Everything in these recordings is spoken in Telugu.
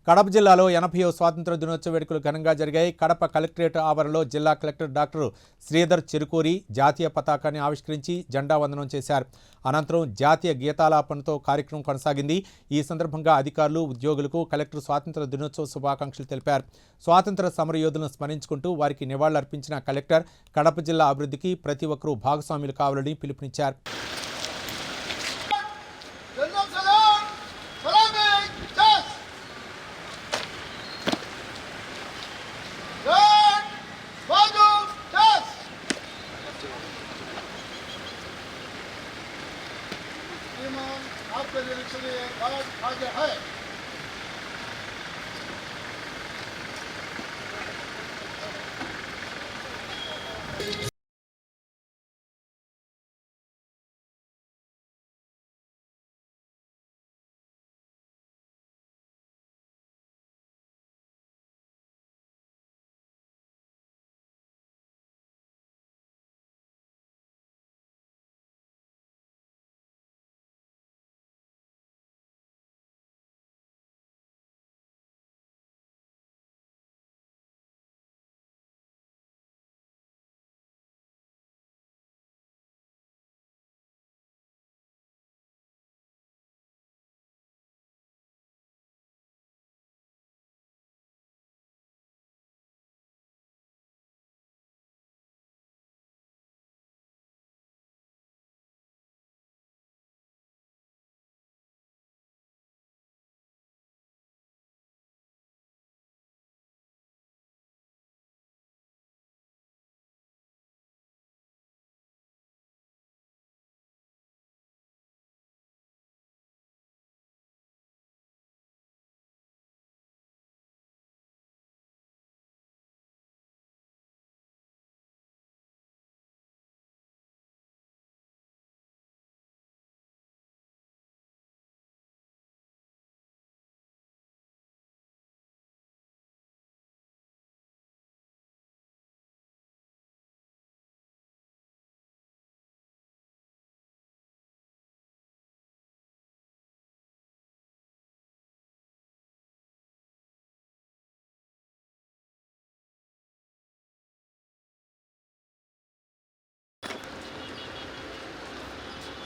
కడప జిల్లాలో 80వ స్వాతంత్ర దినోత్సవ వేడుకలు ఘనంగా జరిగాయి. కడప కలెక్టరేట్ ఆవరణలో జిల్లా కలెక్టర్ డాక్టర్ శ్రీధర్ చెరుకూరి జాతీయ పతాకాన్ని ఆవిష్కరించి జెండా వందనం చేశారు. అనంతరం జాతీయ గీతాలాపనతో కార్యక్రమం కొనసాగింది. ఈ సందర్భంగా అధికారులు, ఉద్యోగులకు కలెక్టర్ స్వాతంత్ర దినోత్సవ శుభాకాంక్షలు తెలిపారు. స్వాతంత్ర సమరయోధులను స్మరించుకుంటూ వారికి నివాళులర్పించిన కలెక్టర్ కడప జిల్లా అభివృద్ధికి ప్రతి ఒక్కరూ భాగస్వాములు కావాలని పిలుపునిచ్చారు. आपके लिए आज हाजिर है।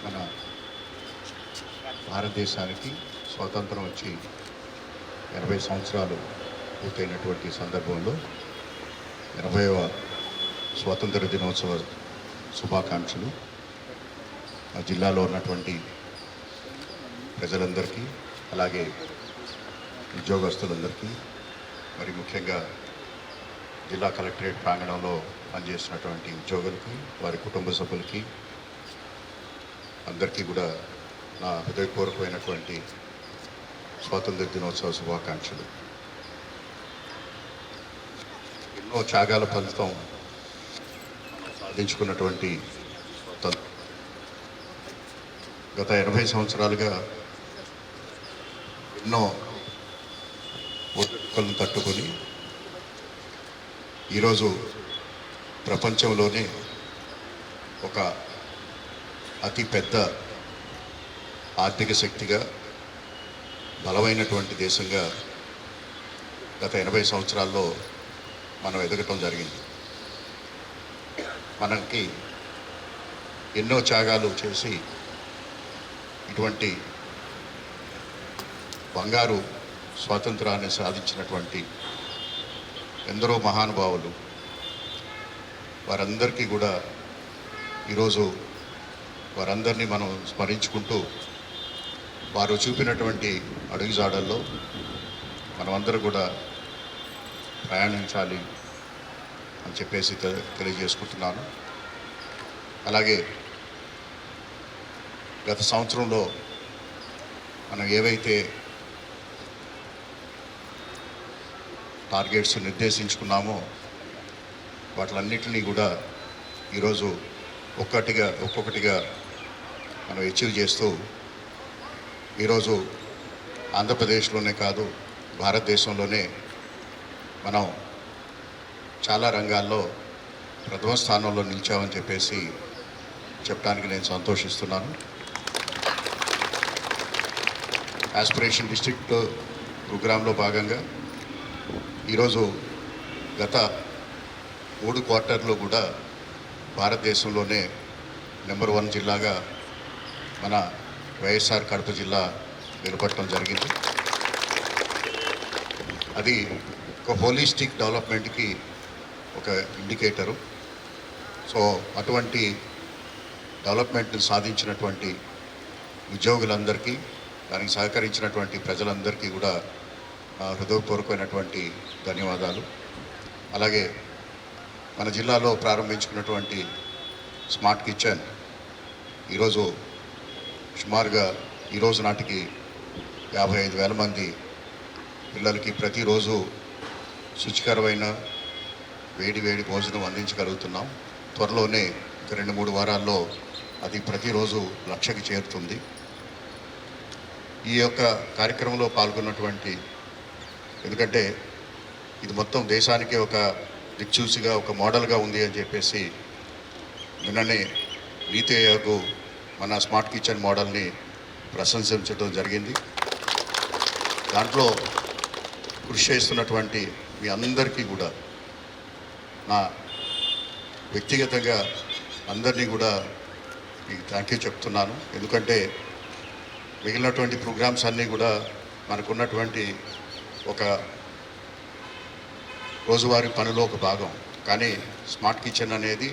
మన భారతదేశానికి స్వాతంత్రం వచ్చి 80 సంవత్సరాలు పూర్తయినటువంటి సందర్భంలో 80వ స్వాతంత్ర దినోత్సవ శుభాకాంక్షలు ఆ జిల్లాలో ఉన్నటువంటి ప్రజలందరికీ, అలాగే ఉద్యోగస్తులందరికీ, మరి ముఖ్యంగా జిల్లా కలెక్టరేట్ ప్రాంగణంలో పనిచేస్తున్నటువంటి ఉద్యోగులకి, వారి కుటుంబ సభ్యులకి అందరికీ కూడా నా హృదయపూర్వకమైనటువంటి స్వాతంత్ర దినోత్సవ శుభాకాంక్షలు. ఎన్నో త్యాగాల ఫలితం సాధించుకున్నటువంటి గత 80 సంవత్సరాలుగా ఎన్నో ఒత్తిడులను తట్టుకొని ఈరోజు ప్రపంచంలోనే ఒక అతి పెద్ద ఆర్థిక శక్తిగా, బలమైనటువంటి దేశంగా గత 80 సంవత్సరాల్లో మనం ఎదగటం జరిగింది. మనకి ఎన్నో త్యాగాలు చేసి ఇటువంటి బంగారు స్వాతంత్రాన్ని సాధించినటువంటి ఎందరో మహానుభావులు, వారందరికీ కూడా ఈరోజు వారందరినీ మనం స్మరించుకుంటూ వారు చూపినటువంటి అడుగుజాడల్లో మనమందరూ కూడా ప్రయాణించాలి అని చెప్పేసి తెలియజేసుకుంటున్నాను. అలాగే గత సంవత్సరంలో మనం ఏవైతే టార్గెట్స్ నిర్దేశించుకున్నామో వాటిలన్నిటినీ కూడా ఈరోజు ఒక్కొక్కటిగా మనం అచీవ్ చేస్తూ ఈరోజు ఆంధ్రప్రదేశ్లోనే కాదు, భారతదేశంలోనే మనం చాలా రంగాల్లో ప్రథమ స్థానంలో నిలిచామని చెప్పేసి చెప్పడానికి నేను సంతోషిస్తున్నాను. ఆస్పిరేషన్ డిస్ట్రిక్ట్ ప్రోగ్రాంలో భాగంగా ఈరోజు గత 3 క్వార్టర్లో కూడా భారతదేశంలోనే నెంబర్ 1 జిల్లాగా మన వైఎస్ఆర్ కడప జిల్లా నిలబడటం జరిగింది. అది ఒక హోలిస్టిక్ డెవలప్మెంట్కి ఒక ఇండికేటరు. సో అటువంటి డెవలప్మెంట్ని సాధించినటువంటి ఉద్యోగులందరికీ, దానికి సహకరించినటువంటి ప్రజలందరికీ కూడా హృదయపూర్వకమైనటువంటి ధన్యవాదాలు. అలాగే మన జిల్లాలో ప్రారంభించుకున్నటువంటి స్మార్ట్ కిచెన్ ఈరోజు సుమారుగా ఈరోజు నాటికి 55,000 మంది పిల్లలకి ప్రతిరోజు శుచికరమైన వేడి భోజనం అందించగలుగుతున్నాం. త్వరలోనే ఒక 2-3 వారాల్లో అది ప్రతిరోజు 1,00,000కి చేరుతుంది. ఈ యొక్క కార్యక్రమంలో పాల్గొన్నటువంటి, ఎందుకంటే ఇది మొత్తం దేశానికే ఒక దిక్చూసిగా ఒక మోడల్గా ఉంది అని చెప్పేసి నిన్ననే నీతి ఆయోగ్ మన స్మార్ట్ కిచెన్ మోడల్ని ప్రశంసించడం జరిగింది. దాంట్లో కృషి చేస్తున్నటువంటి మీ అందరికీ కూడా నా వ్యక్తిగతంగా అందరినీ కూడా మీకు థ్యాంక్ యూ చెప్తున్నాను. ఎందుకంటే మిగిలినటువంటి ప్రోగ్రామ్స్ అన్నీ కూడా మనకున్నటువంటి ఒక రోజువారీ పనిలో ఒక భాగం. కానీ స్మార్ట్ కిచెన్ అనేది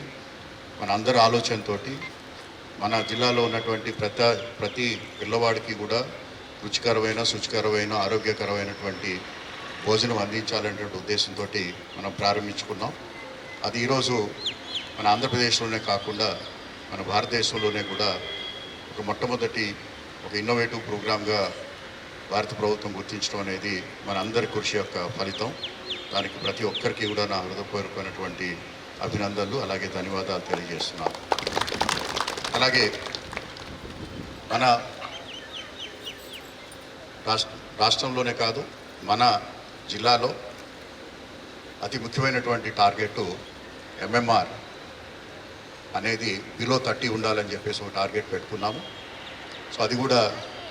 మన అందరి ఆలోచనతో మన జిల్లాలో ఉన్నటువంటి ప్రతి పిల్లవాడికి కూడా రుచికరమైన, శుచికరమైన, ఆరోగ్యకరమైనటువంటి భోజనం అందించాలనే ఉద్దేశంతో మనం ప్రారంభించుకున్నాం. అది ఈరోజు మన ఆంధ్రప్రదేశ్లోనే కాకుండా మన భారతదేశంలోనే కూడా ఒక మొట్టమొదటి ఒక ఇన్నోవేటివ్ ప్రోగ్రామ్గా భారత ప్రభుత్వం గుర్తించడం అనేది మన అందరి కృషి యొక్క ఫలితం. దానికి ప్రతి ఒక్కరికి కూడా నా హృదయపూర్వకమైనటువంటి అభినందనలు, అలాగే ధన్యవాదాలు తెలియజేస్తున్నాను. అలాగే మన రాష్ట్రంలోనే కాదు, మన జిల్లాలో అతి ముఖ్యమైనటువంటి టార్గెట్ ఎంఎంఆర్ అనేది బిలో 30 ఉండాలని చెప్పేసి ఒక టార్గెట్ పెట్టుకున్నాము. సో అది కూడా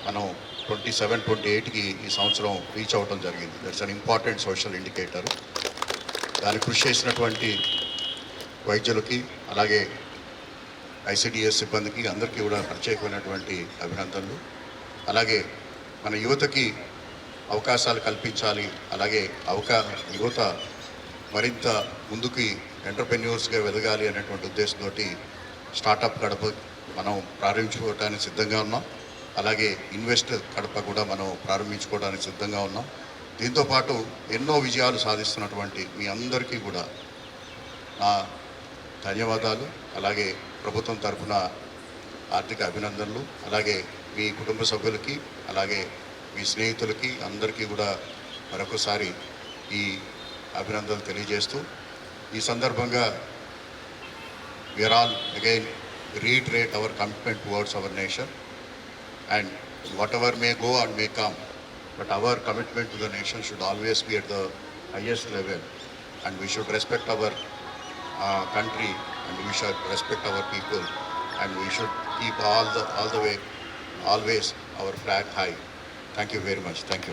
మనం 27-28కి ఈ సంవత్సరం రీచ్ అవ్వడం జరిగింది. That's an important social indicator. దాన్ని కృషి చేసినటువంటి వైద్యులకి, అలాగే ఐసిడిఎస్ సిబ్బందికి అందరికీ కూడా ప్రత్యేకమైనటువంటి అభినందనలు. అలాగే మన యువతకి అవకాశాలు కల్పించాలి, అలాగే యువత మరింత ముందుకి ఎంటర్ప్రెన్యూర్స్గా ఎదగాలి అనేటువంటి ఉద్దేశంతో స్టార్టప్ కడప మనం ప్రారంభించుకోవడానికి సిద్ధంగా ఉన్నాం. అలాగే ఇన్వెస్ట్ కడప కూడా మనం ప్రారంభించుకోవడానికి సిద్ధంగా ఉన్నాం. దీంతోపాటు ఎన్నో విజయాలు సాధిస్తున్నటువంటి మీ అందరికీ కూడా నా ధన్యవాదాలు, అలాగే ప్రభుత్వం తరఫున ఆర్థిక అభినందనలు, అలాగే మీ కుటుంబ సభ్యులకి, అలాగే మీ స్నేహితులకి అందరికీ కూడా మరొకసారి ఈ అభినందనలు తెలియజేస్తూ, ఈ సందర్భంగా we are all again reiterate our commitment towards our nation, and whatever may go and may come, but our commitment to the nation should always be at the highest level, and we should respect our country, and we should respect our people, and we should keep all the way always our flag high. Thank you very much. Thank you.